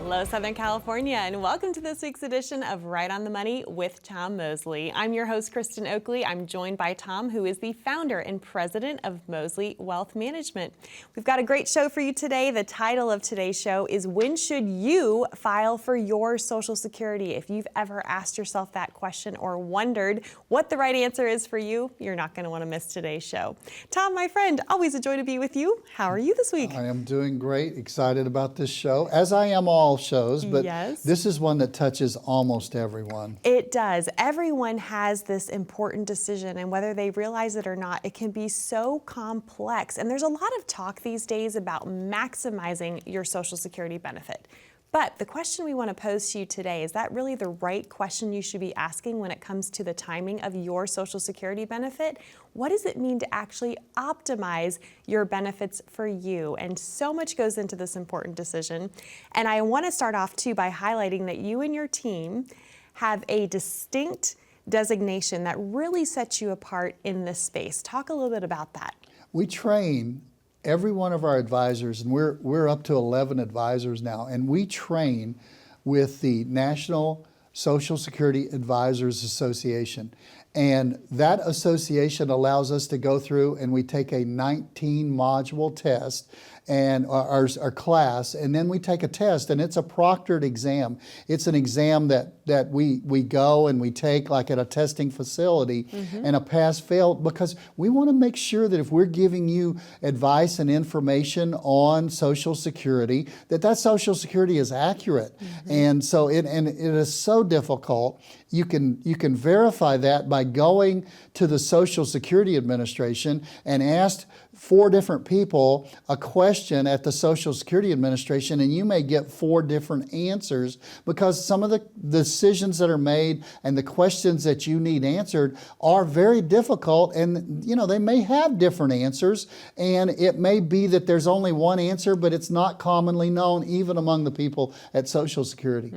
Hello, Southern California, and welcome to this week's edition of Right on the Money with Tom Mosley. I'm your host, Kristen Oakley. I'm joined by Tom, who is the founder and president of 𝗦𝗫𝗄 Wealth Management. We've got a great show for you today. The title of today's show is When Should You File for Your Social Security? If you've ever asked yourself that question or wondered what the right answer is for you, you're not going to want to miss today's show. Tom, my friend, always a joy to be with you. How are you this week? I am doing great, excited about this show, as I am all shows, but yes, this is one that touches almost everyone. It does. Everyone has this important decision, and whether they realize it or not, it can be so complex. And there's a lot of talk these days about maximizing your Social Security benefit. But the question we want to pose to you today, is that really the right question you should be asking when it comes to the timing of your Social Security benefit? What does it mean to actually optimize your benefits for you? And so much goes into this important decision. And I want to start off too by highlighting that you and your team have a distinct designation that really sets you apart in this space. Talk a little bit about that. We train every one of our advisors, and we're up to 11 advisors now, and we train with the National Social Security Advisors Association. And that association allows us to go through and we take a 19-module test and our class, and then we take a test, and it's a proctored exam. It's an exam that we go and we take like at a testing facility, and a pass-fail, because we want to make sure that if we're giving you advice and information on Social Security, that Social Security is accurate. And so it is so difficult. You can verify that by going to the Social Security Administration and ask 4 different people a question at the Social Security Administration, and you may get 4 different answers, because some of the decisions that are made and the questions that you need answered are very difficult, and they may have different answers, and it may be that there's only one answer, but it's not commonly known even among the people at Social Security.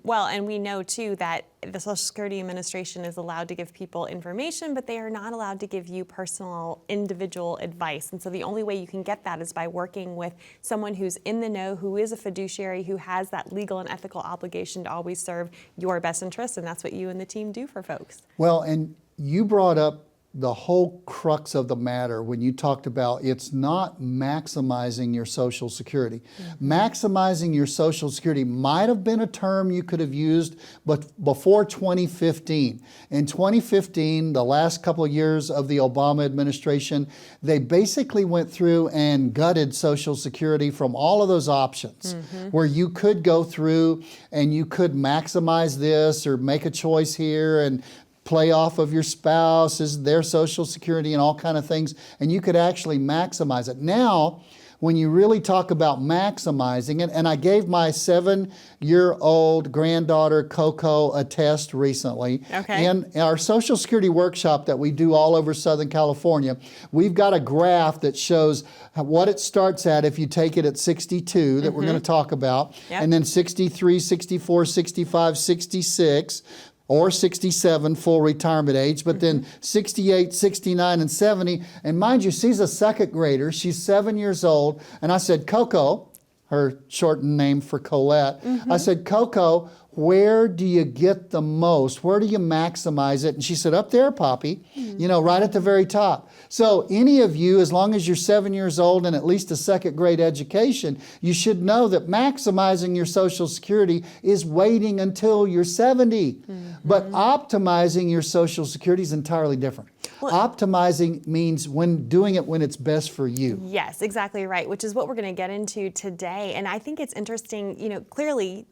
Well, and we know too that the Social Security Administration is allowed to give people information, but they are not allowed to give you personal, individual advice. And so the only way you can get that is by working with someone who's in the know, who is a fiduciary, who has that legal and ethical obligation to always serve your best interests. And that's what you and the team do for folks. Well, and you brought up the whole crux of the matter when you talked about it's not maximizing your Social Security. Maximizing your Social Security might have been a term you could have used, but before 2015. In 2015, the last couple of years of the Obama administration, they basically went through and gutted Social Security from all of those options, where you could go through and you could maximize this or make a choice here and play off of your spouse, is their Social Security, and all kind of things, and you could actually maximize it. Now, when you really talk about maximizing it, and I gave my 7-year-old granddaughter Coco a test recently, in our Social Security workshop that we do all over Southern California, we've got a graph that shows what it starts at if you take it at 62, that we're going to talk about, and then 63, 64, 65, 66, or 67, full retirement age, but then 68, 69, and 70. And mind you, she's a second grader. She's 7 years old. And I said, Coco, her shortened name for Colette, I said, Coco, where do you get the most? Where do you maximize it? And she said, up there, Poppy, right at the very top. So any of you, as long as you're 7 years old and at least a second grade education, you should know that maximizing your Social Security is waiting until you're 70. But optimizing your Social Security is entirely different. Optimizing means doing it when it's best for you. Yes, exactly right, which is what we're going to get into today. And I think it's interesting, clearly,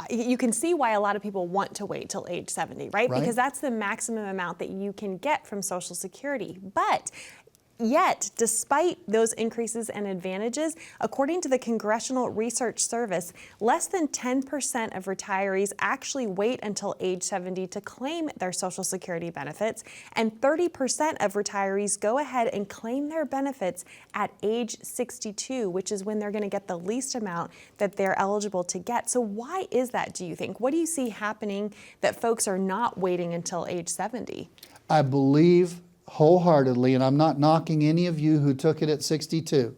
you can see why a lot of people want to wait till age 70, right? Because that's the maximum amount that you can get from Social Security. But yet, despite those increases and advantages, according to the Congressional Research Service, less than 10% of retirees actually wait until age 70 to claim their Social Security benefits, and 30% of retirees go ahead and claim their benefits at age 62, which is when they're going to get the least amount that they're eligible to get. So why is that, do you think? What do you see happening that folks are not waiting until age 70? I believe wholeheartedly, and I'm not knocking any of you who took it at 62,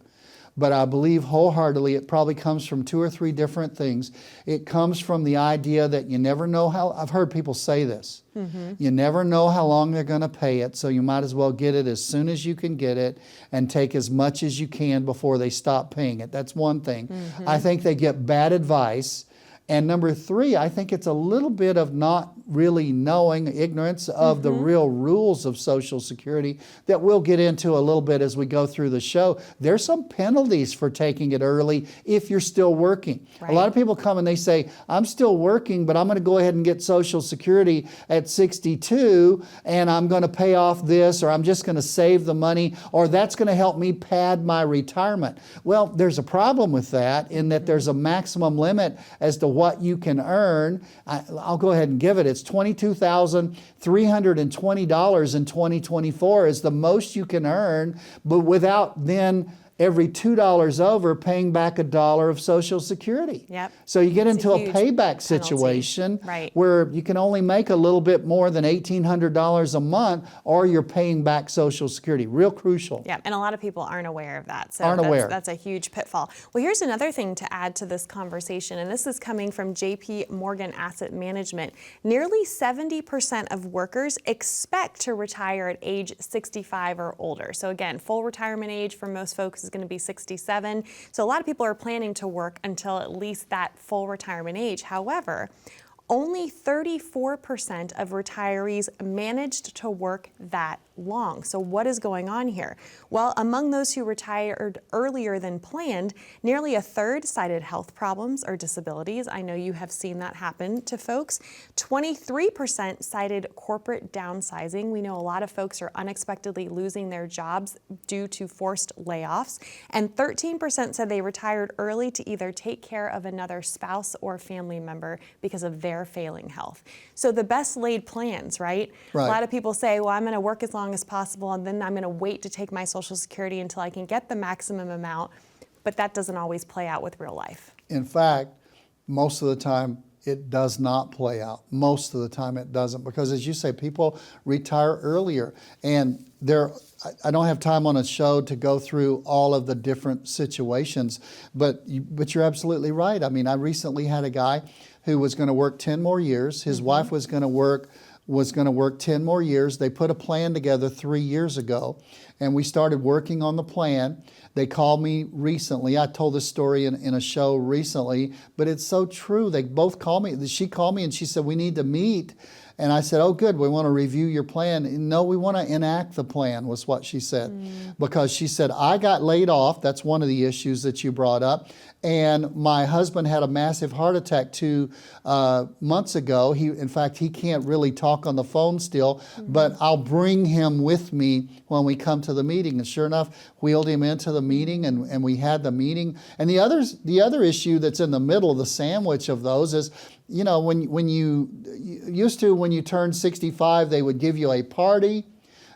but I believe wholeheartedly it probably comes from 2 or 3 different things. It comes from the idea that you never know how, I've heard people say this, you never know how long they're going to pay it, so you might as well get it as soon as you can get it and take as much as you can before they stop paying it. That's one thing. I think they get bad advice. And number 3, I think it's a little bit of not really knowing, ignorance of the real rules of Social Security that we'll get into a little bit as we go through the show. There's some penalties for taking it early if you're still working. Right. A lot of people come and they say, I'm still working, but I'm going to go ahead and get Social Security at 62 and I'm going to pay off this, or I'm just going to save the money, or that's going to help me pad my retirement. Well, there's a problem with that in that there's a maximum limit as to what you can earn. I'll go ahead and give it. It's $22,320 in 2024 is the most you can earn, but without then every $2 over paying back $1 of Social Security. Yep. So you get It's into a huge payback penalty. situation Right. where you can only make a little bit more than $1,800 a month, or you're paying back Social Security. Real crucial. Yeah, and a lot of people aren't aware of that. So Aren't aware. That's a huge pitfall. Well, here's another thing to add to this conversation, and this is coming from JP Morgan Asset Management. Nearly 70% of workers expect to retire at age 65 or older. So again, full retirement age for most folks is going to be 67. So a lot of people are planning to work until at least that full retirement age. However, only 34% of retirees managed to work that long. So what is going on here? Well, among those who retired earlier than planned, nearly a third cited health problems or disabilities. I know you have seen that happen to folks. 23% cited corporate downsizing. We know a lot of folks are unexpectedly losing their jobs due to forced layoffs. And 13% said they retired early to either take care of another spouse or family member because of their failing health. So the best laid plans, right? Right. A lot of people say, well, I'm going to work as long as possible and then I'm going to wait to take my Social Security until I can get the maximum amount, but that doesn't always play out with real life. In fact, most of the time it does not play out. Most of the time it doesn't, because as you say, people retire earlier, and I don't have time on a show to go through all of the different situations, but you're absolutely right. I mean, I recently had a guy who was going to work 10 more years. His wife was going to work 10 more years. They put a plan together 3 years ago, and we started working on the plan. They called me recently. I told this story in a show recently, but it's so true. They both called me. She called me and she said, we need to meet. And I said, oh, good, we want to review your plan. No, we want to enact the plan, was what she said. Because she said, I got laid off. That's one of the issues that you brought up. And my husband had a massive heart attack 2 months ago. In fact, he can't really talk on the phone still, but I'll bring him with me when we come to the meeting. And sure enough, wheeled him into the meeting, and we had the meeting. And the other issue that's in the middle of the sandwich of those is, you know, when you turn 65, they would give you a party,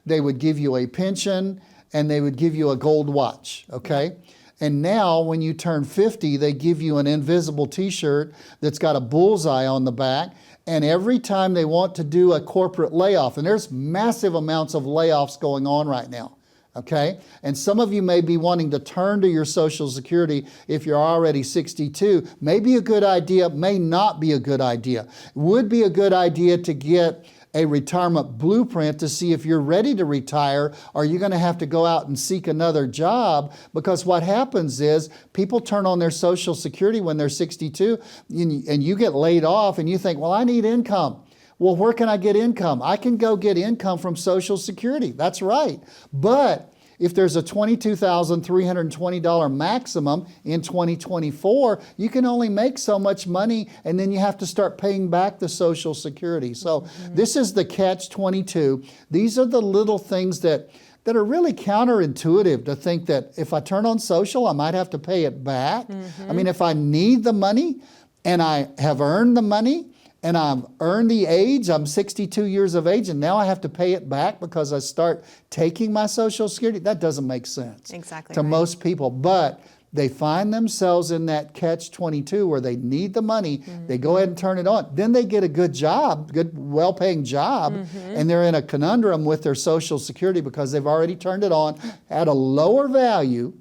they would give you a pension, and they would give you a gold watch, okay? And now when you turn 50, they give you an invisible t-shirt that's got a bullseye on the back. And every time they want to do a corporate layoff, and there's massive amounts of layoffs going on right now, okay? And some of you may be wanting to turn to your Social Security if you're already 62. May be a good idea, may not be a good idea. Would be a good idea to get a retirement blueprint to see if you're ready to retire, or are you going to have to go out and seek another job? Because what happens is people turn on their Social Security when they're 62, and you get laid off and you think, well, I need income. Well, where can I get income? I can go get income from Social Security. That's right. But if there's a $22,320 maximum in 2024, you can only make so much money, and then you have to start paying back the Social Security. So this is the catch-22. These are the little things that are really counterintuitive, to think that if I turn on Social, I might have to pay it back. I mean, if I need the money and I have earned the money, and I've earned the age, I'm 62 years of age, and now I have to pay it back because I start taking my Social Security. That doesn't make sense to most people. But they find themselves in that catch-22 where they need the money, they go ahead and turn it on. Then they get a good job, good well-paying job, and they're in a conundrum with their Social Security because they've already turned it on at a lower value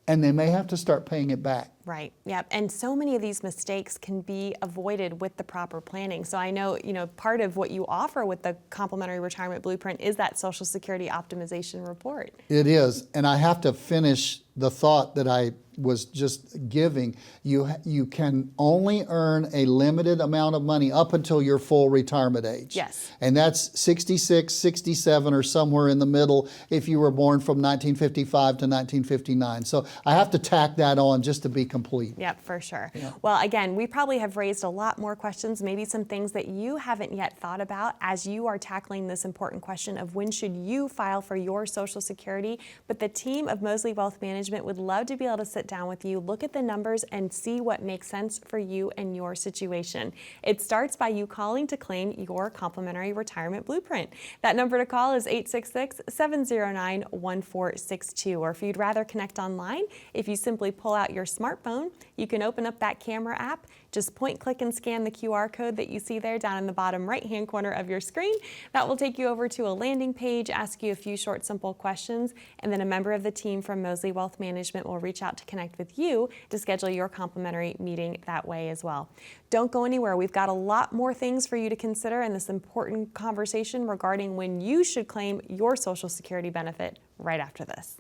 and they may have to start paying it back. Right. Yep. And so many of these mistakes can be avoided with the proper planning. So I know, part of what you offer with the Complimentary Retirement Blueprint is that Social Security Optimization Report. It is. And I have to finish the thought that I was just giving. You can only earn a limited amount of money up until your full retirement age. Yes. And that's 66, 67, or somewhere in the middle if you were born from 1955 to 1959. So I have to tack that on just to be complete. Yep, for sure. Yeah. Well, again, we probably have raised a lot more questions, maybe some things that you haven't yet thought about as you are tackling this important question of when should you file for your Social Security. But the team of Owsley Wealth Management would love to be able to sit down with you, look at the numbers, and see what makes sense for you and your situation. It starts by you calling to claim your Complimentary Retirement Blueprint. That number to call is 866-709-1462. Or if you'd rather connect online, if you simply pull out your smartphone, you can open up that camera app, just point, click, and scan the QR code that you see there down in the bottom right-hand corner of your screen. That will take you over to a landing page, ask you a few short, simple questions, and then a member of the team from Owsley Wealth Management will reach out to connect with you to schedule your complimentary meeting that way as well. Don't go anywhere. We've got a lot more things for you to consider in this important conversation regarding when you should claim your Social Security benefit right after this.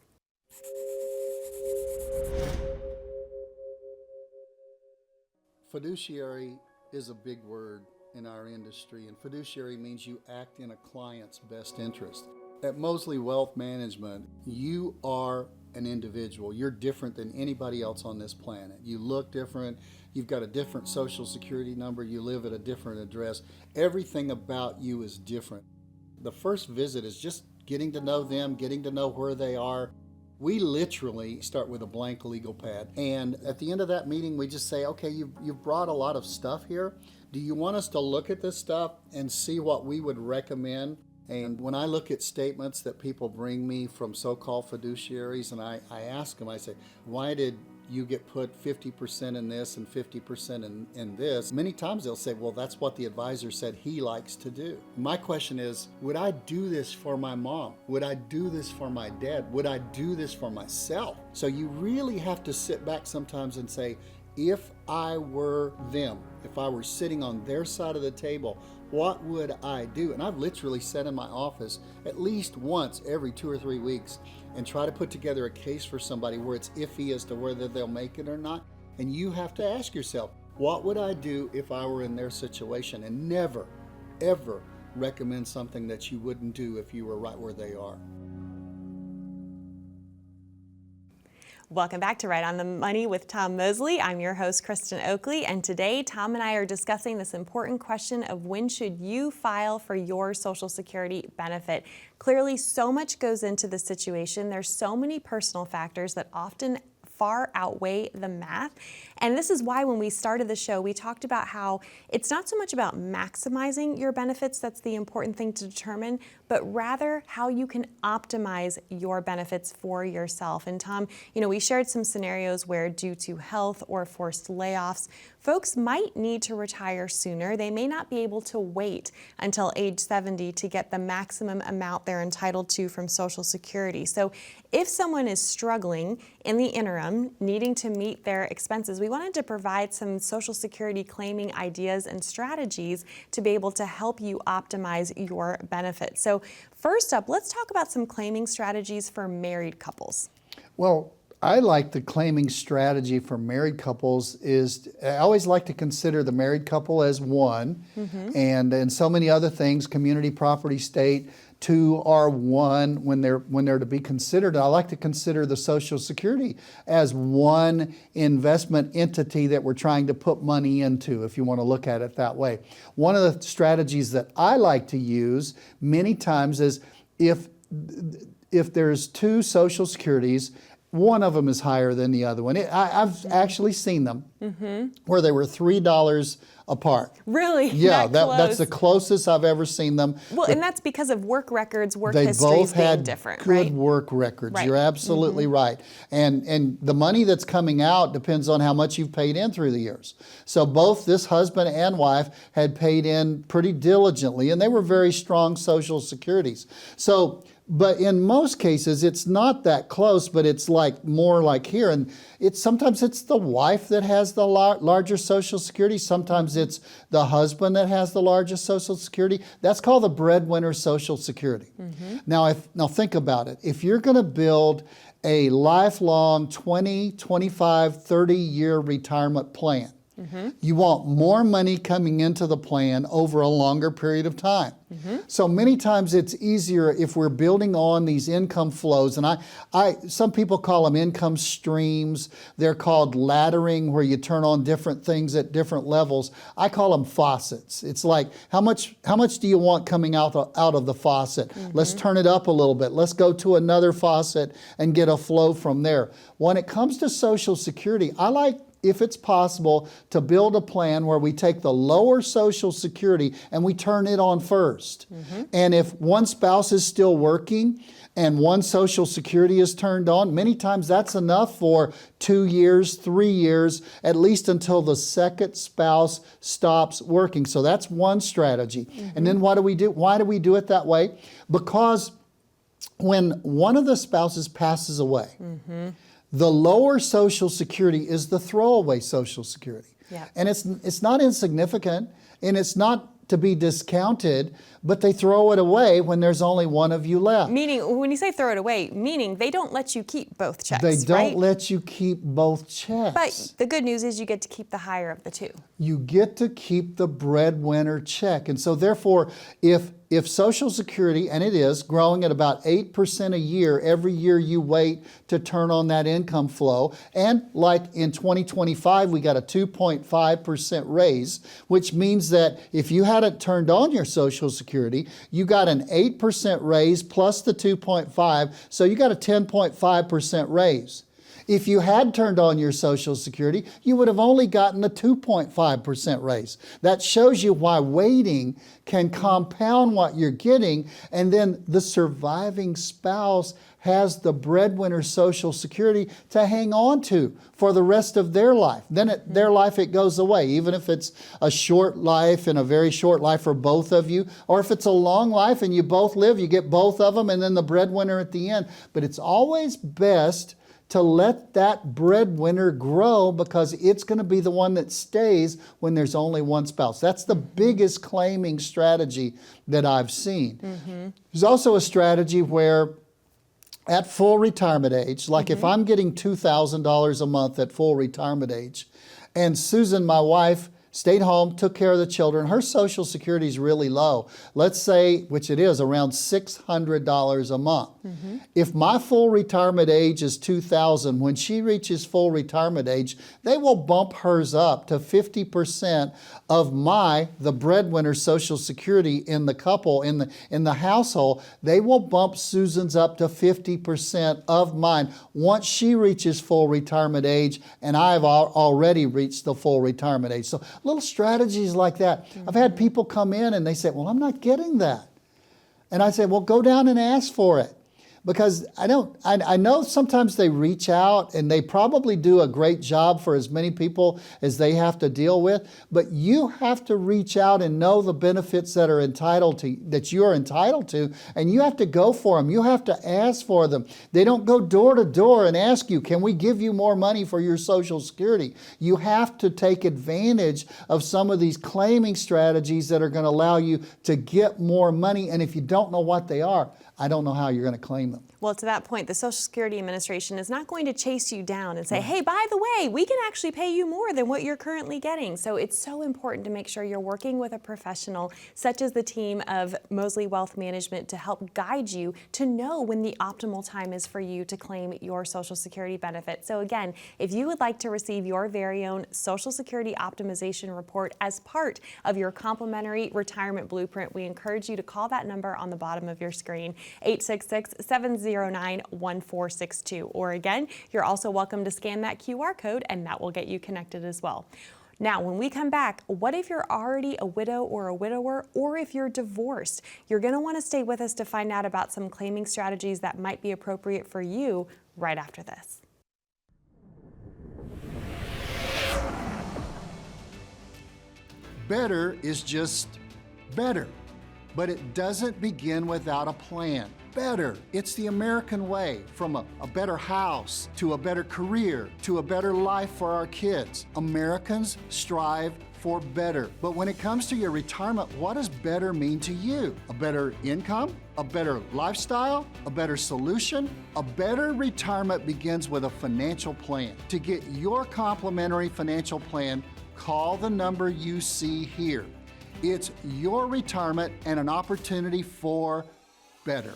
Fiduciary is a big word in our industry, and fiduciary means you act in a client's best interest. At Owsley Wealth Management, you are an individual. You're different than anybody else on this planet. You look different. You've got a different Social Security number. You live at a different address. Everything about you is different. The first visit is just getting to know them, getting to know where they are. We literally start with a blank legal pad. And at the end of that meeting, we just say, okay, you've brought a lot of stuff here. Do you want us to look at this stuff and see what we would recommend? And when I look at statements that people bring me from so-called fiduciaries, and I ask them, I say, why did you get put 50% in this and 50% in this? Many times they'll say, well, that's what the advisor said he likes to do. My question is, would I do this for my mom? Would I do this for my dad? Would I do this for myself? So you really have to sit back sometimes and say, if I were them, if I were sitting on their side of the table, what would I do? And I've literally sat in my office at least once every 2 or 3 weeks and try to put together a case for somebody where it's iffy as to whether they'll make it or not. And you have to ask yourself, what would I do if I were in their situation? And never, ever recommend something that you wouldn't do if you were right where they are. Welcome back to Right on the Money with Tom Owsley. I'm your host, Kristen Oakley, and today Tom and I are discussing this important question of when should you file for your Social Security benefit. Clearly, so much goes into the situation. There's so many personal factors that often far outweigh the math. And this is why when we started the show, we talked about how it's not so much about maximizing your benefits that's the important thing to determine, but rather how you can optimize your benefits for yourself. And Tom, we shared some scenarios where due to health or forced layoffs, folks might need to retire sooner. They may not be able to wait until age 70 to get the maximum amount they're entitled to from Social Security. So if someone is struggling in the interim, needing to meet their expenses, we wanted to provide some Social Security claiming ideas and strategies to be able to help you optimize your benefits. So first up, let's talk about some claiming strategies for married couples. Well, I like the claiming strategy for married couples is, I always like to consider the married couple as one, and so many other things, community, property, state, two are one when they're to be considered. I like to consider the Social Security as one investment entity that we're trying to put money into, if you want to look at it that way. One of the strategies that I like to use many times is if there's two Social Securities, one of them is higher than the other one. I've actually seen them. where they were $3 apart. Really? Yeah, That that's the close? closest I've ever seen them. Well, and that's because of work records, work They histories both being had different, good right? work records. Right. You're absolutely right. And the money that's coming out depends on how much you've paid in through the years. So both this husband and wife had paid in pretty diligently, and they were very strong Social Securities. So, but in most cases, it's not that close, but it's like more like here. And sometimes it's the wife that has the larger Social Security. Sometimes it's the husband that has the largest Social Security. That's called the breadwinner Social Security. Now think about it. If you're going to build a lifelong 20, 25, 30-year retirement plan, you want more money coming into the plan over a longer period of time. So many times it's easier if we're building on these income flows, and some people call them income streams. They're called laddering, where you turn on different things at different levels. I call them faucets. It's like, how much do you want coming out of the faucet? Let's turn it up a little bit. Let's go to another faucet and get a flow from there. When it comes to Social Security, I like, if it's possible, to build a plan where we take the lower Social Security and we turn it on first. And if one spouse is still working and one Social Security is turned on, many times that's enough for 2 years, 3 years, at least until the second spouse stops working. So that's one strategy. And then what do we do? Why do we do it that way? Because when one of the spouses passes away, the lower Social Security is the throwaway Social Security. And it's not insignificant, and it's not to be discounted, but they throw it away when there's only one of you left. Meaning, when you say throw it away, meaning they don't let you keep both checks, They don't right? let you keep both checks. But the good news is you get to keep the higher of the two. You get to keep the breadwinner check. And so therefore, if Social Security, and it is, growing at about 8% a year, every year you wait to turn on that income flow, and like in 2025, we got a 2.5% raise, which means that if you hadn't turned on your Social Security, you got an 8% raise plus the 2.5, so you got a 10.5% raise. If you had turned on your Social Security, you would have only gotten a 2.5% raise. That shows you why waiting can compound what you're getting, and then the surviving spouse has the breadwinner Social Security to hang on to for the rest of their life. Then their life, it goes away, even if it's a short life and a very short life for both of you, or if it's a long life and you both live, you get both of them and then the breadwinner at the end. But it's always best to let that breadwinner grow, because it's going to be the one that stays when there's only one spouse. That's the biggest claiming strategy that I've seen. There's also a strategy where at full retirement age, like if I'm getting $2,000 a month at full retirement age, and Susan, my wife, stayed home, took care of the children, her Social Security is really low. Let's say, which it is, around $600 a month. If my full retirement age is $2,000, when she reaches full retirement age, they will bump hers up to 50% of the breadwinner Social Security in the couple, in the household. They will bump Susan's up to 50% of mine once she reaches full retirement age, and I've already reached the full retirement age. So little strategies like that. I've had people come in and they say, well, I'm not getting that. And I say, well, go down and ask for it. Because I know sometimes they reach out and they probably do a great job for as many people as they have to deal with, but you have to reach out and know the benefits that you are entitled to, and you have to go for them. You have to ask for them. They don't go door to door and ask you, can we give you more money for your Social Security? You have to take advantage of some of these claiming strategies that are going to allow you to get more money, and if you don't know what they are, I don't know how you're going to claim them. Well, to that point, the Social Security Administration is not going to chase you down and say, hey, by the way, we can actually pay you more than what you're currently getting. So it's so important to make sure you're working with a professional, such as the team of Mosley Wealth Management, to help guide you to know when the optimal time is for you to claim your Social Security benefit. So again, if you would like to receive your very own Social Security Optimization Report as part of your complimentary retirement blueprint, we encourage you to call that number on the bottom of your screen, 866-7 877-09-1462. Or again, you're also welcome to scan that QR code and that will get you connected as well. Now, when we come back, what if you're already a widow or a widower, or if you're divorced? You're going to want to stay with us to find out about some claiming strategies that might be appropriate for you right after this. Better is just better, but it doesn't begin without a plan. Better, it's the American way, from a better house, to a better career, to a better life for our kids. Americans strive for better. But when it comes to your retirement, what does better mean to you? A better income? A better lifestyle? A better solution? A better retirement begins with a financial plan. To get your complimentary financial plan, call the number you see here. It's your retirement and an opportunity for better.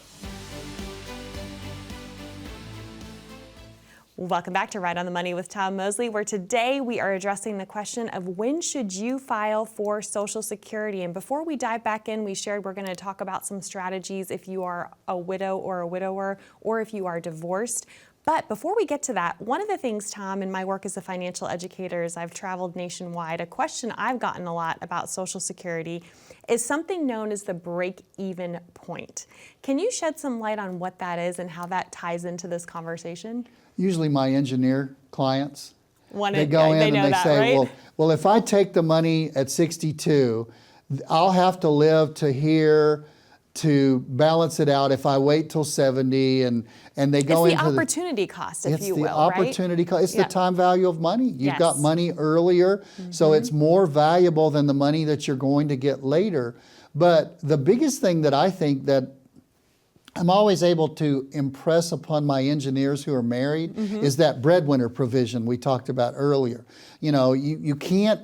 Welcome back to Right on the Money with Tom Mosley, where today we are addressing the question of when should you file for Social Security. And before we dive back in, we shared we're going to talk about some strategies if you are a widow or a widower, or if you are divorced. But before we get to that, one of the things, Tom, in my work as a financial educator, as I've traveled nationwide, a question I've gotten a lot about Social Security is something known as the break-even point. Can you shed some light on what that is and how that ties into this conversation? Usually my engineer clients, they go in and they say, right? well, if I take the money at 62, I'll have to live to here to balance it out if I wait till 70, and they go into the opportunity cost, if you will, It's the opportunity cost. It's the time value of money. You've Yes. got money earlier, so it's more valuable than the money that you're going to get later. But the biggest thing that I think that I'm always able to impress upon my engineers who are married is that breadwinner provision we talked about earlier. You know, you can't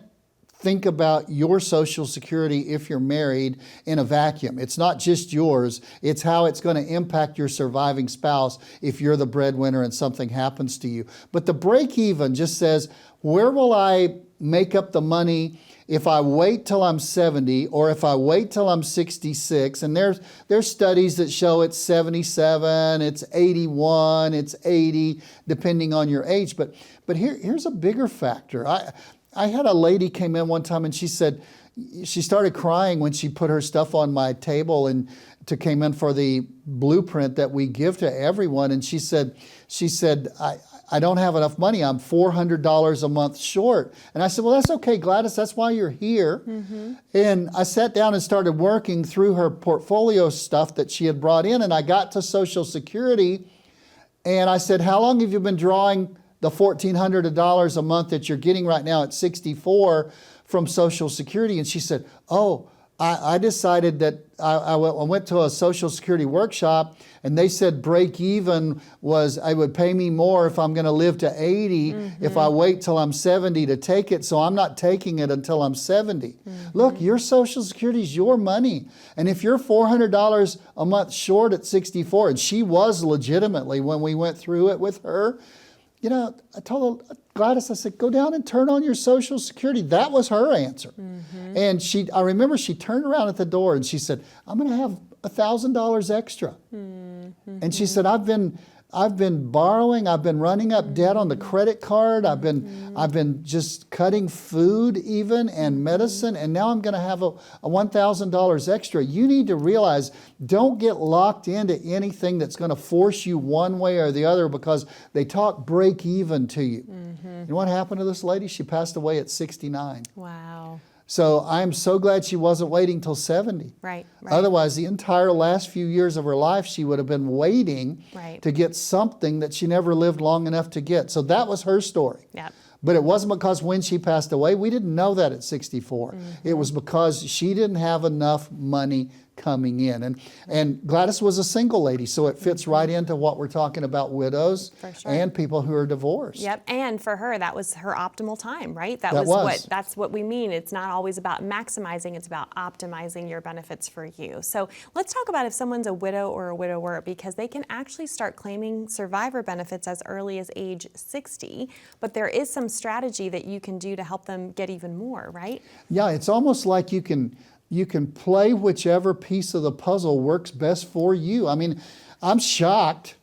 think about your Social Security if you're married in a vacuum. It's not just yours, it's how it's going to impact your surviving spouse if you're the breadwinner and something happens to you. But the break even just says, where will I make up the money if I wait till I'm 70 or if I wait till I'm 66? And there's studies that show it's 77, it's 81, it's 80, depending on your age. But here's a bigger factor. I had a lady came in one time and she said, she started crying when she put her stuff on my table and came in for the blueprint that we give to everyone. And she said, I don't have enough money. I'm $400 a month short. And I said, well, that's okay, Gladys. That's why you're here. And I sat down and started working through her portfolio stuff that she had brought in. And I got to Social Security and I said, how long have you been drawing the $1,400 a month that you're getting right now at 64 from Social Security? And she said, oh, I decided that I went to a Social Security workshop and they said break even was, I would pay me more if I'm going to live to 80 if I wait till I'm 70 to take it, so I'm not taking it until I'm 70. Look, your Social Security is your money. And if you're $400 a month short at 64, and she was legitimately when we went through it with her, you know, I told her, Gladys, I said, go down and turn on your Social Security. That was her answer. And I remember she turned around at the door and she said, I'm going to have $1,000 extra. And she said, I've been borrowing, I've been running up debt on the credit card, I've been just cutting food even and medicine, and now I'm going to have a $1,000 extra. You need to realize, don't get locked into anything that's going to force you one way or the other because they talk break even to you. You know what happened to this lady? She passed away at 69. Wow. So I'm so glad she wasn't waiting till 70. Right. Otherwise, the entire last few years of her life, she would have been waiting to get something that she never lived long enough to get. So that was her story. Yep. But it wasn't because when she passed away, we didn't know that at 64. It was because she didn't have enough money coming in. And Gladys was a single lady, so it fits right into what we're talking about, widows and people who are divorced. Yep, and for her, that was her optimal time, right? That's what we mean. It's not always about maximizing, it's about optimizing your benefits for you. So let's talk about if someone's a widow or a widower, because they can actually start claiming survivor benefits as early as age 60, but there is some strategy that you can do to help them get even more, right? Yeah, it's almost like you can you can play whichever piece of the puzzle works best for you. I mean, I'm shocked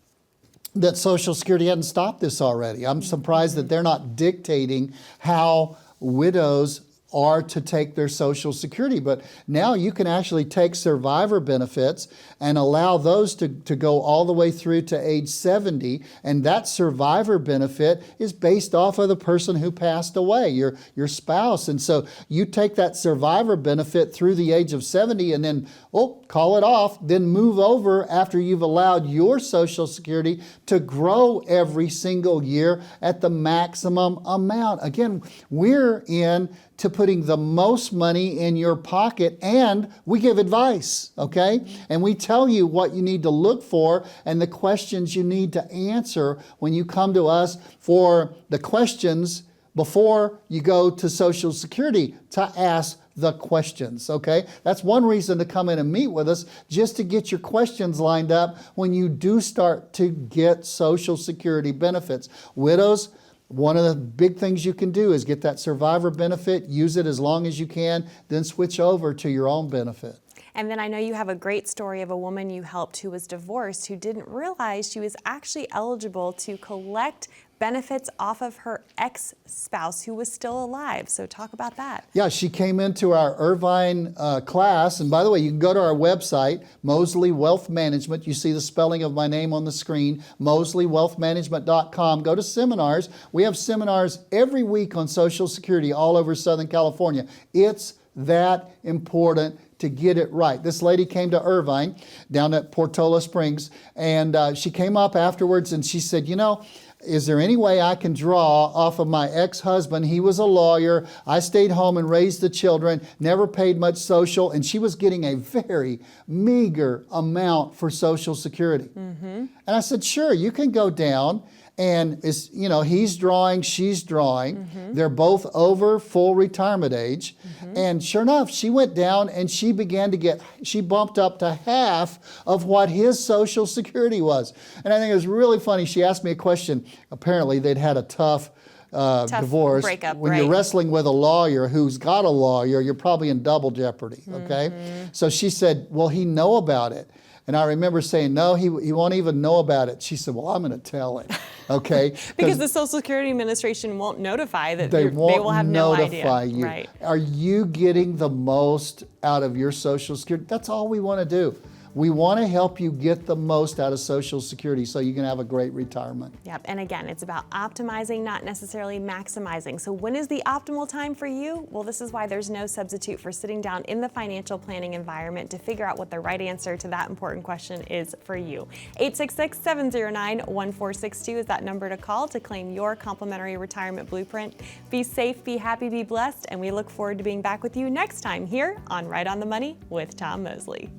that Social Security hadn't stopped this already. I'm surprised that they're not dictating how widows are to take their Social Security. But now you can actually take survivor benefits and allow those to go all the way through to age 70. And that survivor benefit is based off of the person who passed away, your spouse. And so you take that survivor benefit through the age of 70 and then, call it off, then move over after you've allowed your Social Security to grow every single year at the maximum amount. Again, we're in to putting the most money in your pocket, and we give advice, okay? And we tell you what you need to look for and the questions you need to answer when you come to us for the questions before you go to Social Security to ask the questions, okay? That's one reason to come in and meet with us, just to get your questions lined up when you do start to get Social Security benefits. Widows, one of the big things you can do is get that survivor benefit, use it as long as you can, then switch over to your own benefit. And then I know you have a great story of a woman you helped who was divorced, who didn't realize she was actually eligible to collect benefits off of her ex-spouse who was still alive. So talk about that. Yeah, she came into our Irvine class. And by the way, you can go to our website, Mosley Wealth Management. You see the spelling of my name on the screen, mosleywealthmanagement.com. Go to seminars. We have seminars every week on Social Security all over Southern California. It's that important to get it right. This lady came to Irvine down at Portola Springs, and she came up afterwards and she said, you know, is there any way I can draw off of my ex-husband? He was a lawyer. I stayed home and raised the children, never paid much social, and she was getting a very meager amount for Social Security. And I said, sure, you can go down. And it's, you know, he's drawing, she's drawing. They're both over full retirement age. And sure enough, she went down and she began to she bumped up to half of what his Social Security was. And I think it was really funny. She asked me a question. Apparently they'd had a tough divorce. Breakup, when you're wrestling with a lawyer who's got a lawyer, you're probably in double jeopardy, okay? So she said, will he know about it? And I remember saying, no, he won't even know about it. She said, well, I'm going to tell him, okay? Because the Social Security Administration won't notify that they will have no idea. Notify you. Right. Are you getting the most out of your Social Security? That's all we want to do. We want to help you get the most out of Social Security so you can have a great retirement. Yep, and again, it's about optimizing, not necessarily maximizing. So when is the optimal time for you? Well, this is why there's no substitute for sitting down in the financial planning environment to figure out what the right answer to that important question is for you. 866-709-1462 is that number to call to claim your complimentary retirement blueprint. Be safe, be happy, be blessed, and we look forward to being back with you next time here on Right on the Money with Tom Mosley.